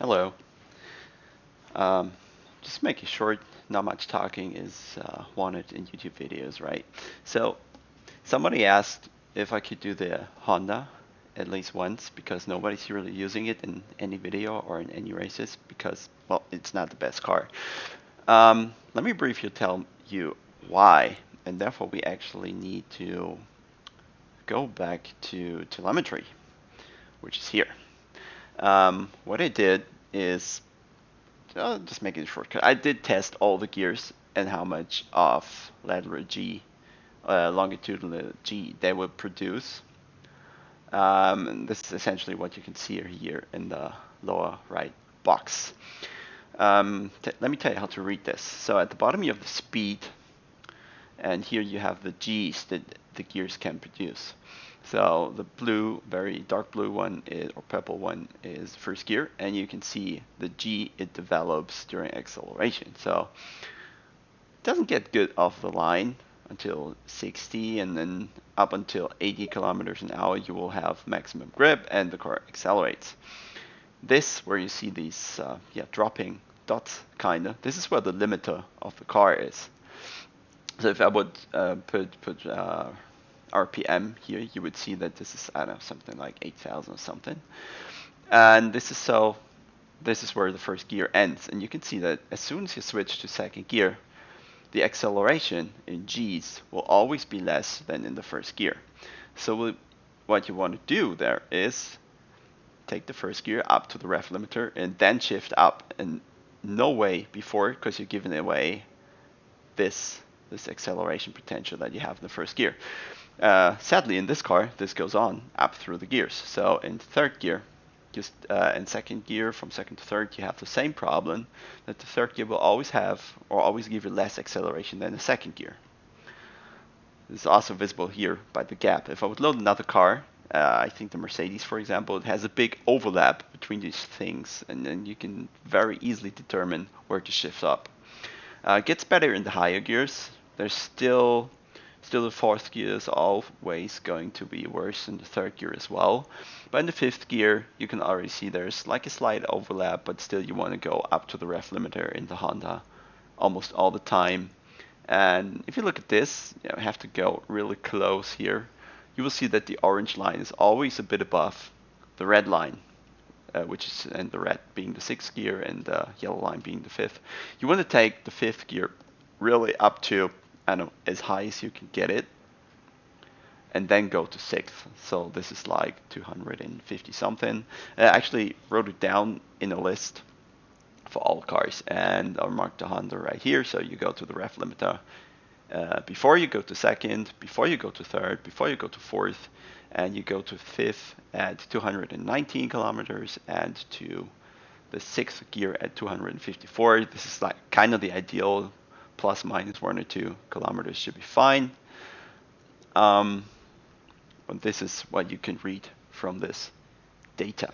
Hello. Um, just make it short, not much talking is wanted in YouTube videos, right? So somebody asked if I could do the Honda at least once because nobody's really using it in any video or in any races because, well, it's not the best car. Let me briefly tell you why, and therefore we actually need to go back to telemetry, which is here. What I did is just making a shortcut. I did test all the gears and how much of lateral G, longitudinal G they would produce. And this is essentially what you can see here in the lower right box. Let me tell you how to read this. So at the bottom you have the speed, and here you have the G's that the gears can produce. So the blue, very dark blue one is, or purple one is first gear, and you can see the G it develops during acceleration. So it doesn't get good off the line until 60, and then up until 80 kilometers an hour you will have maximum grip and the car accelerates. This, where you see these dropping dots, kinda, this is where the limiter of the car is. So if I would put RPM here, you would see that this is, I don't know, something like 8,000 or something. And this is where the first gear ends. And you can see that as soon as you switch to second gear, the acceleration in G's will always be less than in the first gear. So what you want to do there is take the first gear up to the ref limiter and then shift up. And no way before, because you're giving away this acceleration potential that you have in the first gear. Sadly, in this car, this goes on up through the gears. So in third gear, just in second gear, from second to third, you have the same problem that the third gear will always have, or always give you less acceleration than the second gear. This is also visible here by the gap. If I would load another car, I think the Mercedes, for example, it has a big overlap between these things, and then you can very easily determine where to shift up. It gets better in the higher gears. There's still the fourth gear is always going to be worse than the third gear as well. But in the fifth gear, you can already see there's like a slight overlap, but still you want to go up to the ref limiter in the Honda almost all the time. And if you look at this, you have to go really close here. You will see that the orange line is always a bit above the red line, which is, and the red being the sixth gear and the yellow line being the fifth. You want to take the fifth gear really up to, I don't know, as high as you can get it, and then go to sixth. So this is like 250 something. I actually wrote it down in a list for all cars, and I'll mark the Honda right here. So you go to the ref limiter before you go to second, before you go to third, before you go to fourth, and you go to fifth at 219 kilometers and to the sixth gear at 254. This is like kind of the ideal, plus minus 1 or 2 kilometers should be fine. But this is what you can read from this data.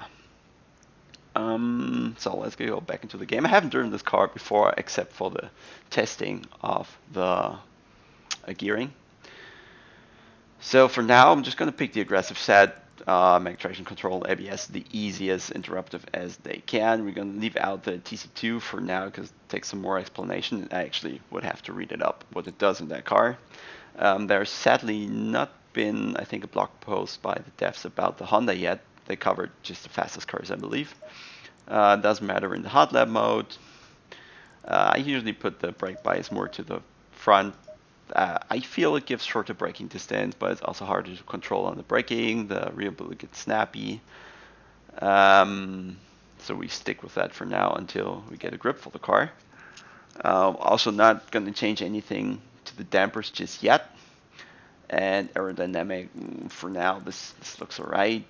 So let's go back into the game. I haven't driven this car before except for the testing of the gearing. So for now, I'm just going to pick the aggressive set, make traction control, ABS the easiest interruptive as they can. We're going to leave out the TC2 for now because it takes some more explanation. I actually would have to read it up, what it does in that car. There's sadly not been, I think, a blog post by the devs about the Honda yet. They covered just the fastest cars, I believe. Doesn't matter in the hot lap mode. I usually put the brake bias more to the front. I feel it gives shorter braking distance, but it's also harder to control on the braking. The rear wheel gets snappy. So we stick with that for now until we get a grip for the car. Also not going to change anything to the dampers just yet. And aerodynamic, for now, this looks alright.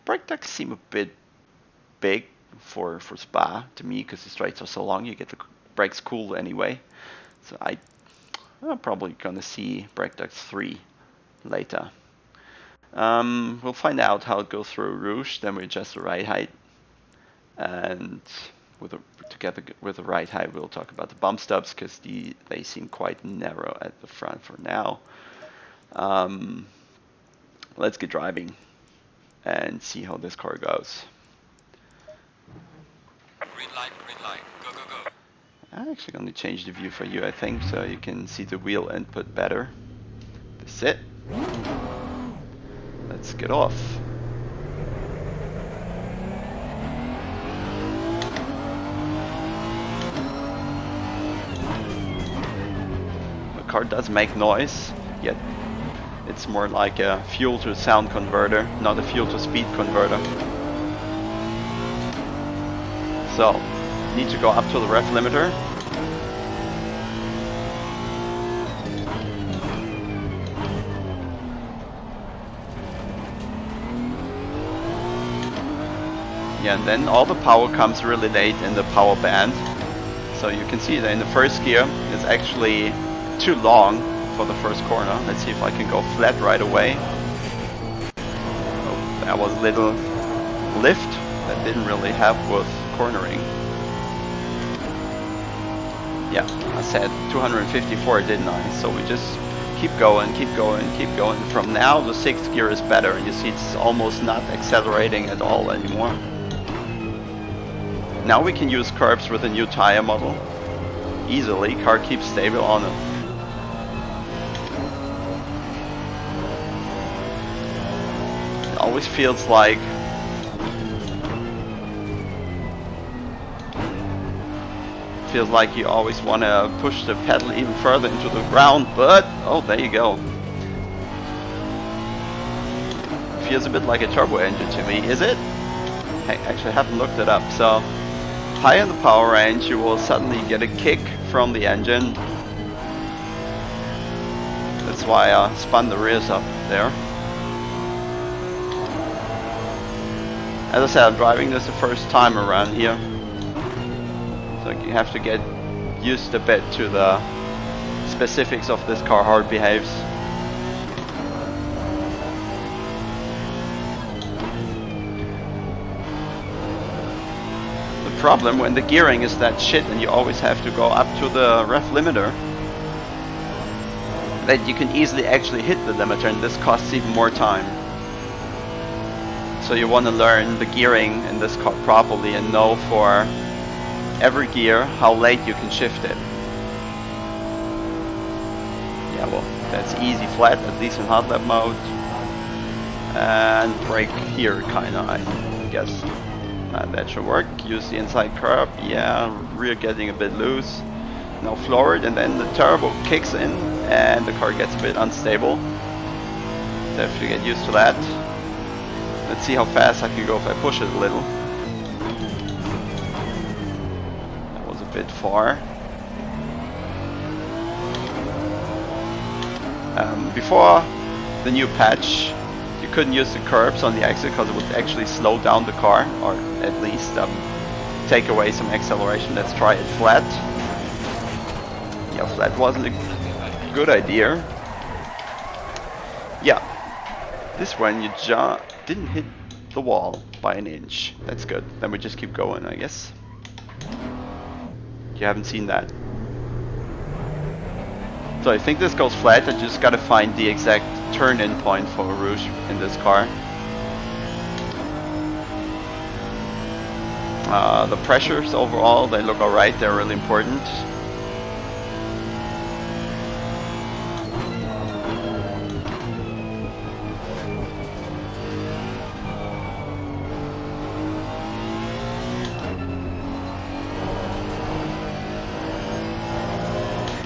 Brake ducts seem a bit big for Spa to me because the straights are so long. You get the brakes cooled anyway. So I'm probably gonna see brake ducts 3 later. We'll find out how it goes through Rouge. Then we adjust the ride height, and together with the ride height, we'll talk about the bump stubs because they seem quite narrow at the front for now. Let's get driving and see how this car goes. green light, go, go, go. I'm actually going to change the view for you, I think, so you can see the wheel input better. That's it. Let's get off. The car does make noise, yet it's more like a fuel to sound converter, not a fuel to speed converter. So, need to go up to the rev limiter. Yeah, and then all the power comes really late in the power band. So you can see that in the first gear, it's actually too long for the first corner. Let's see if I can go flat right away. Oh, that was a little lift that didn't really help with cornering. Yeah, I said 254, didn't I? So we just keep going, keep going, keep going. From now, the sixth gear is better. You see it's almost not accelerating at all anymore. Now we can use curbs with a new tire model. Easily, car keeps stable on it. It always feels like you always want to push the pedal even further into the ground, but oh, there you go. Feels a bit like a turbo engine to me, is it? I actually haven't looked it up. So high in the power range, you will suddenly get a kick from the engine. That's why I spun the rears up there. As I said, I'm driving this the first time around here. So you have to get used a bit to the specifics of this car, how it behaves. The problem when the gearing is that shit and you always have to go up to the rev limiter, that you can easily actually hit the limiter, and this costs even more time. So you want to learn the gearing in this car properly and know for every gear how late you can shift it. Yeah, well, that's easy flat, at least in hot lap mode. And brake here, kinda, I guess. That should work. Use the inside curb. Yeah, rear getting a bit loose. Now forward, and then the turbo kicks in and the car gets a bit unstable. So I have to get used to that. Let's see how fast I can go if I push it a little. That was a bit far. Before the new patch, you couldn't use the curbs on the exit because it would actually slow down the car, or at least take away some acceleration. Let's try it flat. Yeah, flat wasn't a good idea. Yeah, this one you didn't hit the wall by an inch. That's good. Then we just keep going, I guess. You haven't seen that. So I think this goes flat. I just gotta find the exact turn-in point for a rouge in this car. The pressures overall, they look alright. They're really important.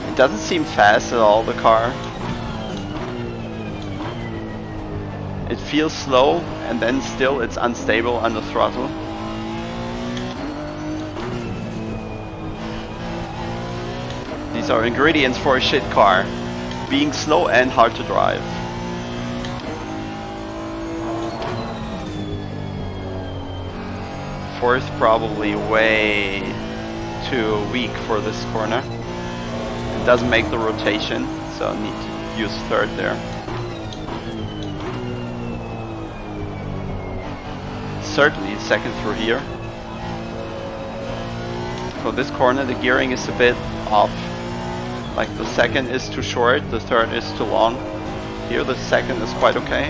It doesn't seem fast at all, the car. It feels slow, and then still it's unstable under throttle. These are ingredients for a shit car. Being slow and hard to drive. Fourth probably way too weak for this corner. It doesn't make the rotation, so I need to use third there. Certainly second through here. For this corner the gearing is a bit off. Like the second is too short, the third is too long. Here the second is quite okay.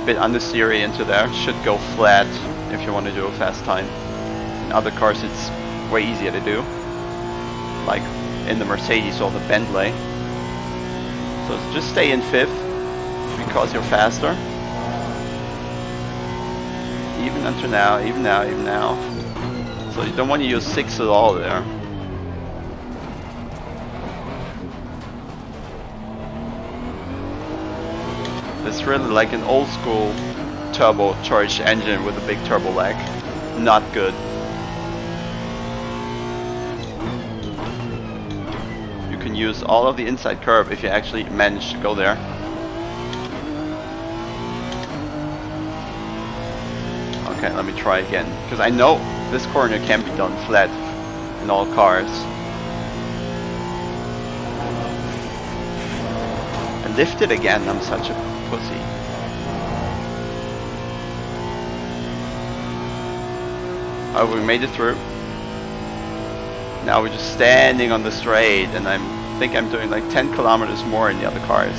bit understeery into there. Should go flat if you want to do a fast time. In other cars it's way easier to do, like in the Mercedes or the Bentley. So just stay in 5th because you're faster. Even until now, even now, even now. So you don't want to use 6 at all there. It's really like an old school turbocharged engine with a big turbo lag. Not good. You can use all of the inside curb if you actually manage to go there. Okay, let me try again, because I know this corner can be done flat in all cars. I lifted again, I'm such a pussy. Oh, we made it through. Now we're just standing on the straight, and I think I'm doing like 10 kilometers more in the other cars.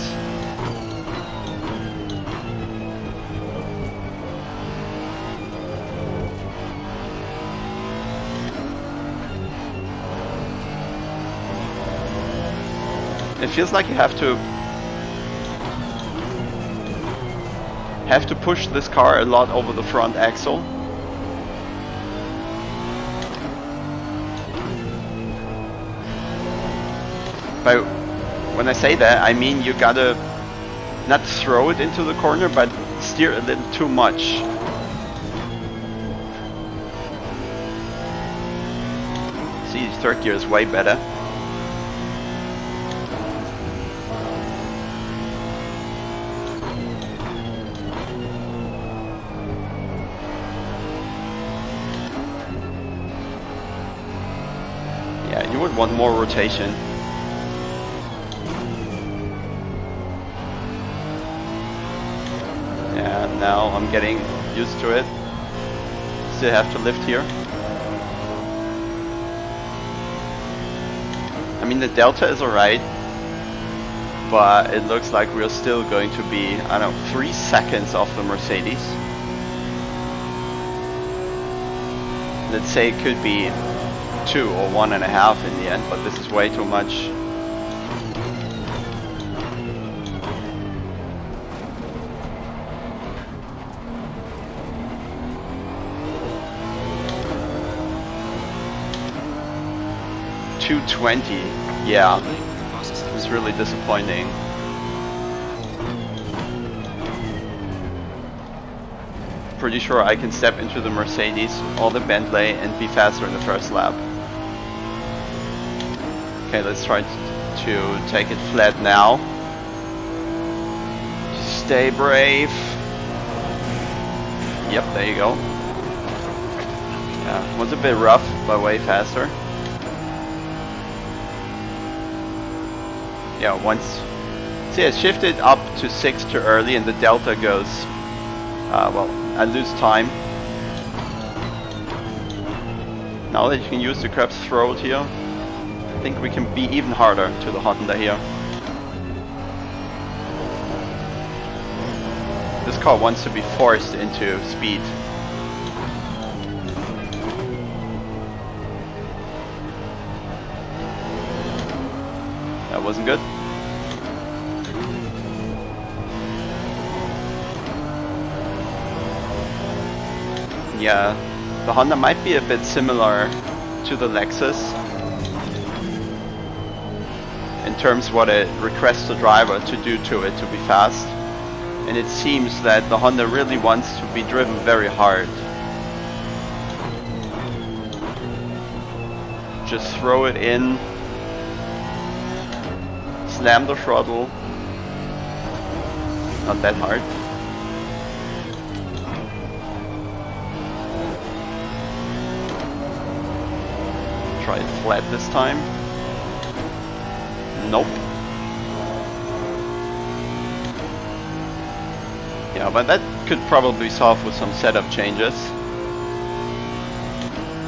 It feels like you have to push this car a lot over the front axle. But when I say that, I mean you gotta not throw it into the corner, but steer a little too much. See, third gear is way better. Yeah, you would want more rotation. Yeah, now I'm getting used to it. Still have to lift here. I mean, the delta is alright, but it looks like we're still going to be, I don't know, 3 seconds off the Mercedes. Let's say it could be 2 or 1.5 in the end, but this is way too much. .220, yeah, it's really disappointing. Pretty sure I can step into the Mercedes or the Bentley and be faster in the first lap. Okay, let's try to take it flat now. Stay brave. Yep, there you go. Yeah, was a bit rough, but way faster. Yeah, once. See, I shifted up to 6 too early, and the delta goes. Well, I lose time. Now that you can use the Krebs throat here, I think we can be even harder to the Honda here. This car wants to be forced into speed. That wasn't good. Yeah, the Honda might be a bit similar to the Lexus in terms what it requests the driver to do to it to be fast. And it seems that the Honda really wants to be driven very hard. Just throw it in, slam the throttle, not that hard. Try it flat this time. Nope. Yeah, but that could probably solve with some setup changes.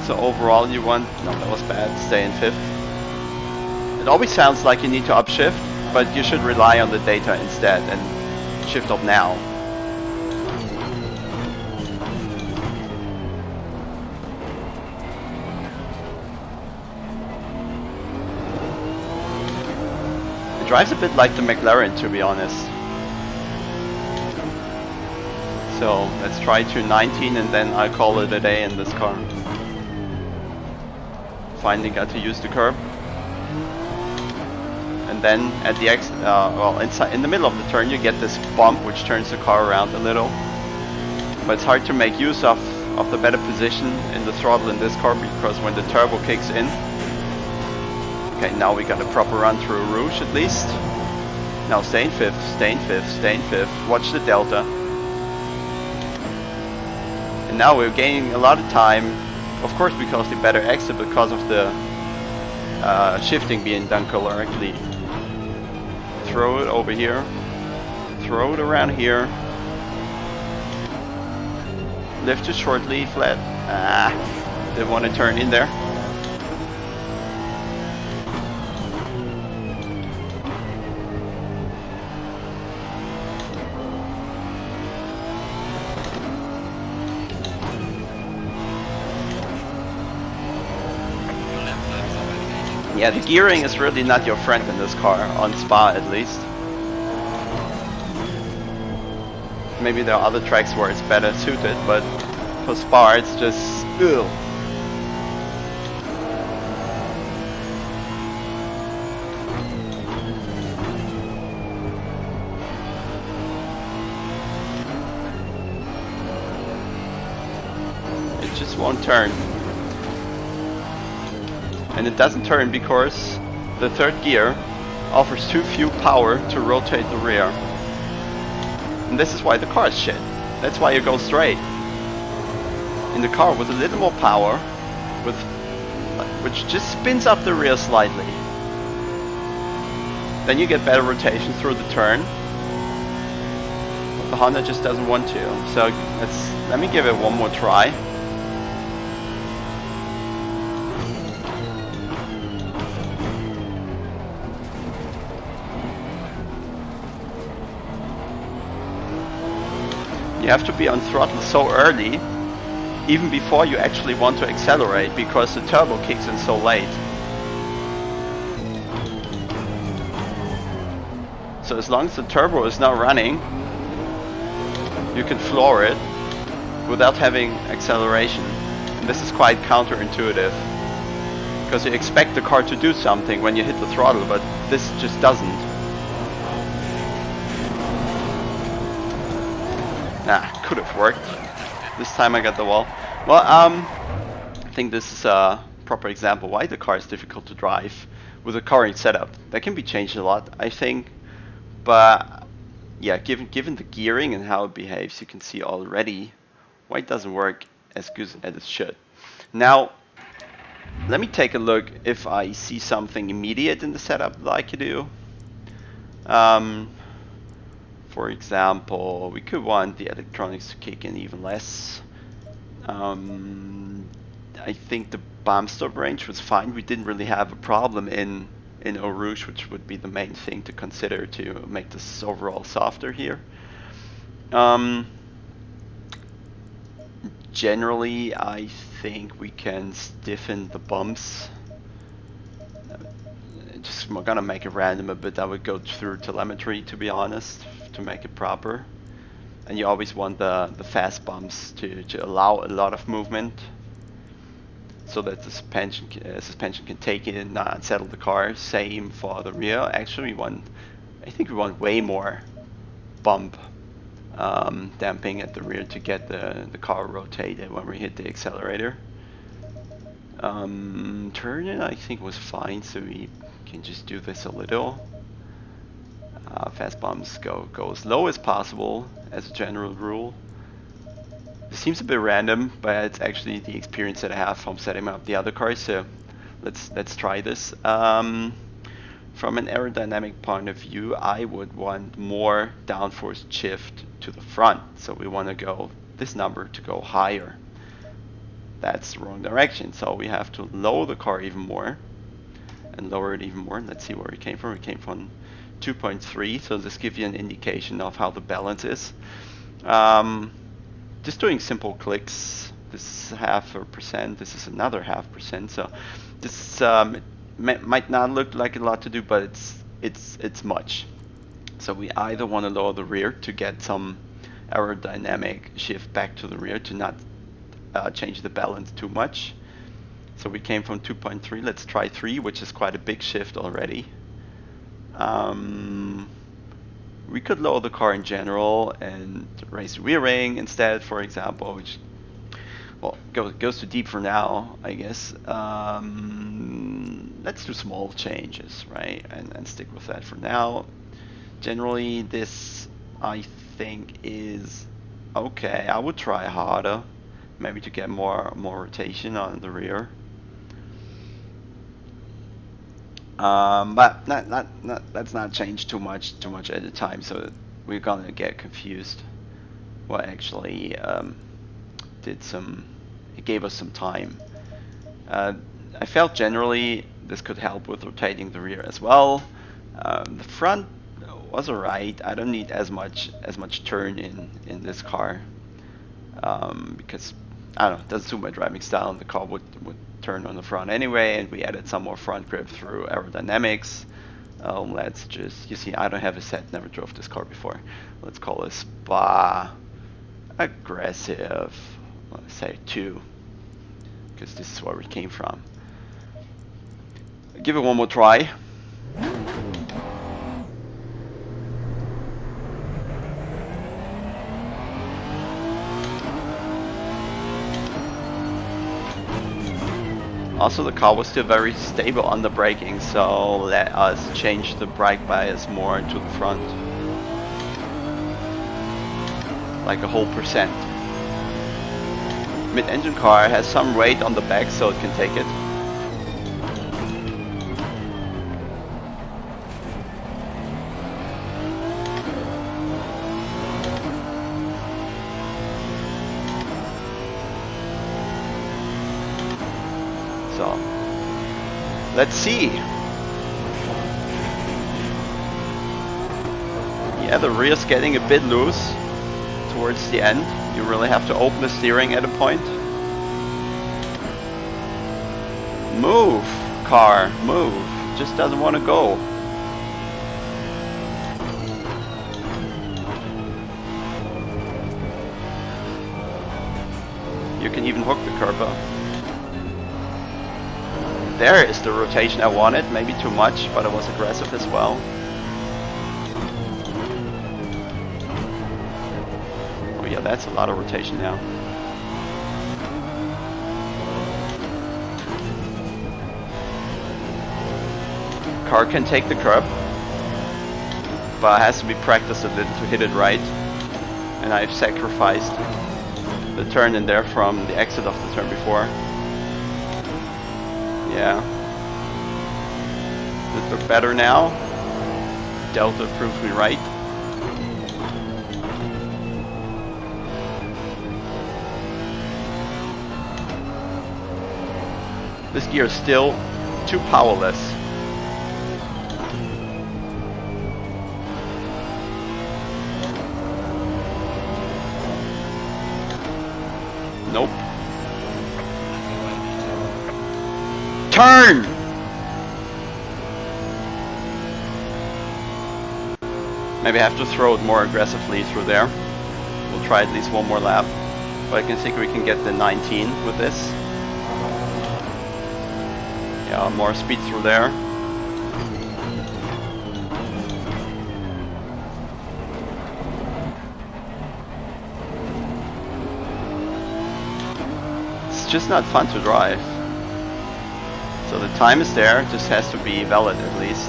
So overall you want, no, that was bad, stay in 5th. It always sounds like you need to upshift, but you should rely on the data instead and shift up now. Drives a bit like the McLaren, to be honest. So let's try to 19 and then I'll call it a day in this car. Finally got to use the curb. And then at the well, inside in the middle of the turn you get this bump which turns the car around a little. But it's hard to make use of the better position in the throttle in this car because when the turbo kicks in. Okay, now we got a proper run through Rouge at least. Now stay in fifth, stay in fifth, stay in fifth. Watch the delta. And now we're gaining a lot of time. Of course because the better exit because of the shifting being done correctly. Throw it over here. Throw it around here. Lift it shortly, flat. Didn't want to turn in there. Yeah, the gearing is really not your friend in this car, on Spa at least. Maybe there are other tracks where it's better suited, but for Spa it's just ugh. It just won't turn. And it doesn't turn because the third gear offers too few power to rotate the rear. And this is why the car is shit. That's why you go straight. In the car with a little more power, which just spins up the rear slightly. Then you get better rotation through the turn. But the Honda just doesn't want to. So let me give it one more try. You have to be on throttle so early, even before you actually want to accelerate, because the turbo kicks in so late. So as long as the turbo is not running, you can floor it without having acceleration. And this is quite counterintuitive, because you expect the car to do something when you hit the throttle, but this just doesn't. Could have worked. This time I got the wall. Well, I think this is a proper example why the car is difficult to drive with a current setup. That can be changed a lot, I think. But yeah, given the gearing and how it behaves, you can see already why it doesn't work as good as it should. Now, let me take a look if I see something immediate in the setup that I could do. For example, we could want the electronics to kick in even less. I think the bomb stop range was fine. We didn't really have a problem in Eau Rouge, which would be the main thing to consider to make this overall softer here. Generally, I think we can stiffen the bumps. Just I'm gonna make it random a bit. I would go through telemetry, to be honest, to make it proper. And you always want the fast bumps to allow a lot of movement, so that the suspension can take it and not settle the car. Same for the rear. Actually, I think we want way more bump damping at the rear to get the car rotated when we hit the accelerator. Turning I think was fine, so we can just do this a little. Fast bumps go as low as possible as a general rule. This seems a bit random, but it's actually the experience that I have from setting up the other cars. So let's try this. From an aerodynamic point of view, I would want more downforce shift to the front. So we want to go this number to go higher. That's the wrong direction. So we have to lower the car even more and lower it even more. Let's see where we came from. We came from 2.3. So this gives you an indication of how the balance is. Just doing simple clicks. This is 0.5%. This is another 0.5%. So this might not look like a lot to do, but it's it's much. So we either want to lower the rear to get some aerodynamic shift back to the rear to not change the balance too much. So we came from 2.3, let's try 3, which is quite a big shift already. We could lower the car in general and raise the rear ring instead, for example, which, well, goes too deep for now, I guess. Let's do small changes, right, and stick with that for now. Generally, this, I think, is okay. I would try harder, maybe to get more rotation on the rear. But let's not change too much at a time, so we're gonna get confused. Well, actually, it gave us some time. I felt generally this could help with rotating the rear as well. The front was alright. I don't need as much turn in this car, because I don't know, it doesn't suit my driving style, and the car would turn on the front anyway, and we added some more front grip through aerodynamics. Let's just, you see, I don't have a set, never drove this car before. Let's call it Spa Aggressive, let's say 2, because this is where we came from. Give it one more try. Also, the car was still very stable on the braking, so let us change the brake bias more to the front. Like a whole %. Mid-engine car has some weight on the back, so it can take it. So, let's see. Yeah, the rear's getting a bit loose towards the end. You really have to open the steering at a point. Move, car, move. Just doesn't want to go. You can even hook the curb up. There is the rotation I wanted, maybe too much, but it was aggressive as well. Oh yeah, that's a lot of rotation now. Car can take the curb, but it has to be practiced a little to hit it right. And I've sacrificed the turn in there from the exit of the turn before. Yeah. Does it look better now? Delta proves me right. This gear is still too powerless. Nope. Turn! Maybe I have to throw it more aggressively through there. We'll try at least one more lap. But I can think we can get the 19 with this. Yeah, more speed through there. It's just not fun to drive. So the time is there, it just has to be valid at least.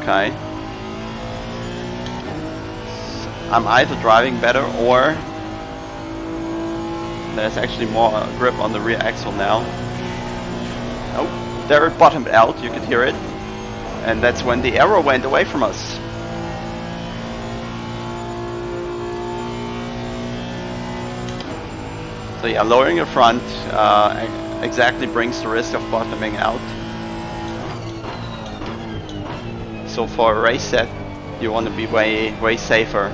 Okay. So I'm either driving better or there's actually more grip on the rear axle now. Oh, there it bottomed out, you could hear it. And that's when the arrow went away from us. So yeah, lowering your front exactly brings the risk of bottoming out. So for a race set, you want to be way safer.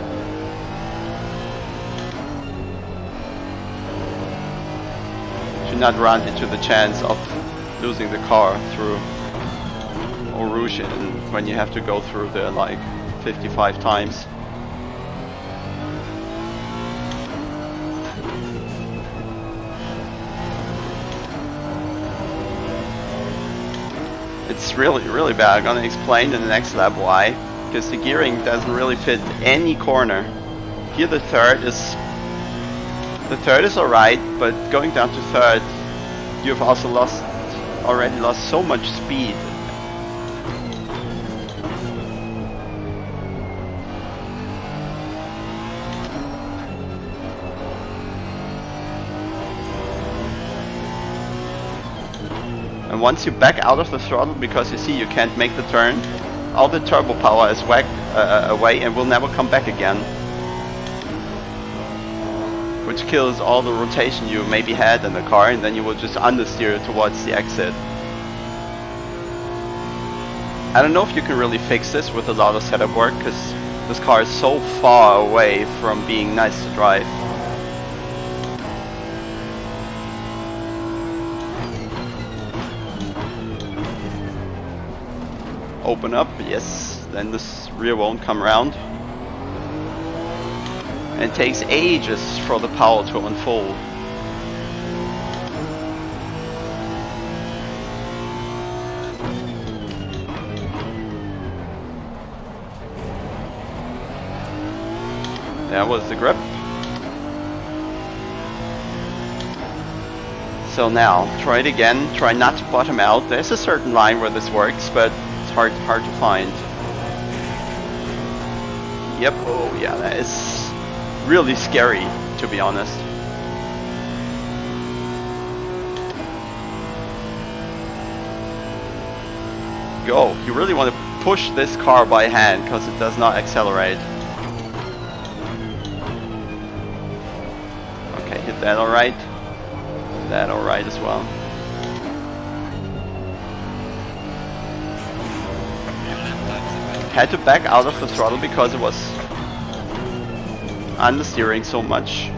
to not run into the chance of losing the car through erosion when you have to go through the like 55 times. It's really bad. I'm gonna explain in the next lap why. Because the gearing doesn't really fit any corner. Here the third is alright, but going down to third, you've also already lost so much speed. And once you back out of the throttle because you see you can't make the turn, all the turbo power is whacked away and will never come back again. Which kills all the rotation you maybe had in the car, and then you will just understeer towards the exit. I don't know if you can really fix this with a lot of setup work, because this car is so far away from being nice to drive. Open up, yes, then this rear won't come around. And it takes ages for the power to unfold. That was the grip. So now, try it again, try not to bottom out. There's a certain line where this works, but it's hard to find. Yep, oh yeah, that is really scary, to be honest. Go, you really want to push this car by hand, because it does not accelerate. Okay, hit that alright. That alright as well. Had to back out of the throttle because it was understeering so much.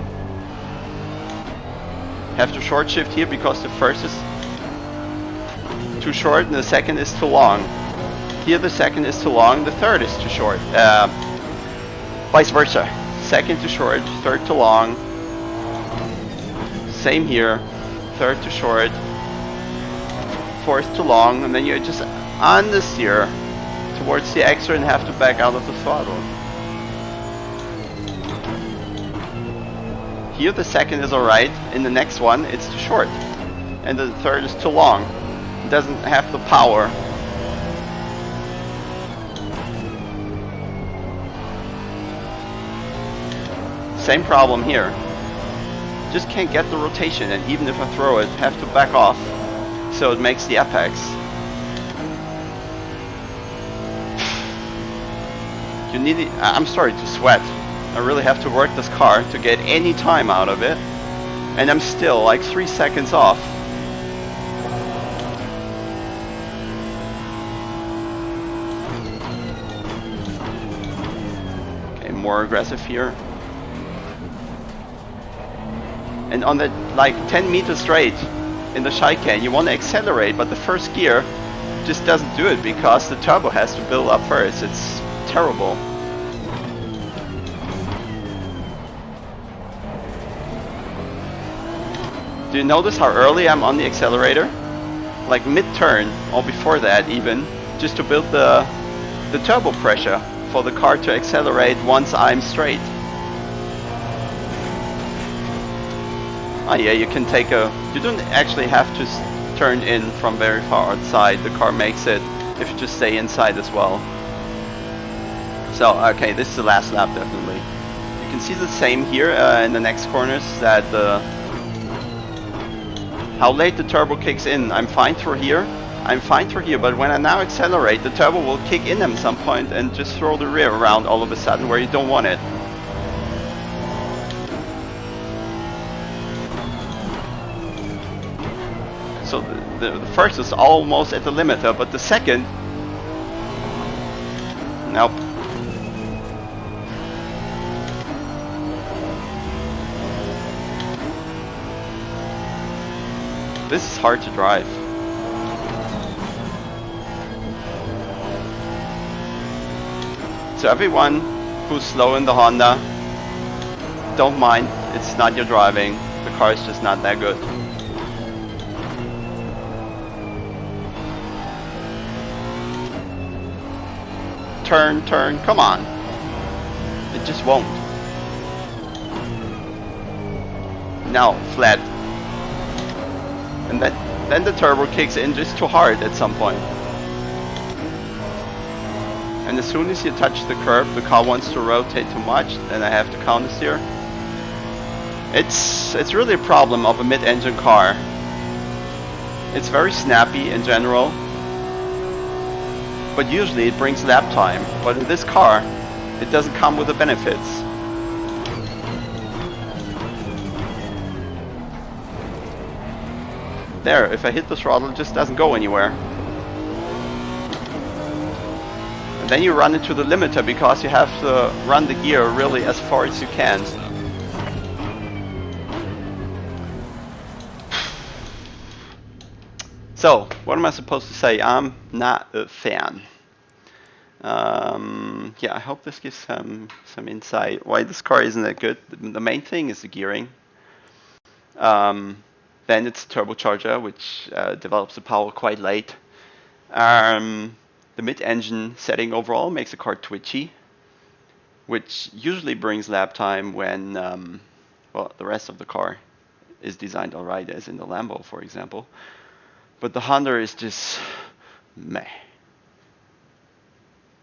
Have to short shift here because the first is too short and the second is too long. Here the second is too long, the third is too short. Vice versa. Second too short, third too long. Same here. Third too short, fourth too long, and then you just understeer towards the exit and have to back out of the throttle. Here the second is alright, in the next one it's too short. And the third is too long. It doesn't have the power. Same problem here. Just can't get the rotation, and even if I throw it, have to back off. So it makes the apex. You need it. I'm starting to sweat. I really have to work this car to get any time out of it, and I'm still like 3 seconds off. Okay, more aggressive here. And on the like 10 meters straight in the chicane, you want to accelerate, but the first gear just doesn't do it because the turbo has to build up first. It's terrible. Do you notice how early I'm on the accelerator? Like mid-turn, or before that even, just to build the turbo pressure for the car to accelerate once I'm straight. Oh yeah, you can take you don't actually have to turn in from very far outside. The car makes it if you just stay inside as well. So, okay, this is the last lap definitely. You can see the same here in the next corners, that how late the turbo kicks in. I'm fine through here, but when I now accelerate, the turbo will kick in at some point and just throw the rear around all of a sudden where you don't want it. So the first is almost at the limiter, but the second, nope. This is hard to drive. So everyone who's slow in the Honda, don't mind, it's not your driving. The car is just not that good. Turn, turn, come on. It just won't. Now, flat. And then the turbo kicks in just too hard at some point. And as soon as you touch the curb, the car wants to rotate too much, then I have to counter steer. It's really a problem of a mid-engine car. It's very snappy in general, but usually it brings lap time. But in this car, it doesn't come with the benefits. There, if I hit the throttle, it just doesn't go anywhere. And then you run into the limiter because you have to run the gear really as far as you can. So, what am I supposed to say? I'm not a fan. Yeah, I hope this gives some insight why this car isn't that good. The main thing is the gearing. Then it's the turbocharger, which develops the power quite late. The mid-engine setting overall makes the car twitchy, which usually brings lap time when well, the rest of the car is designed alright, as in the Lambo, for example. But the Honda is just meh.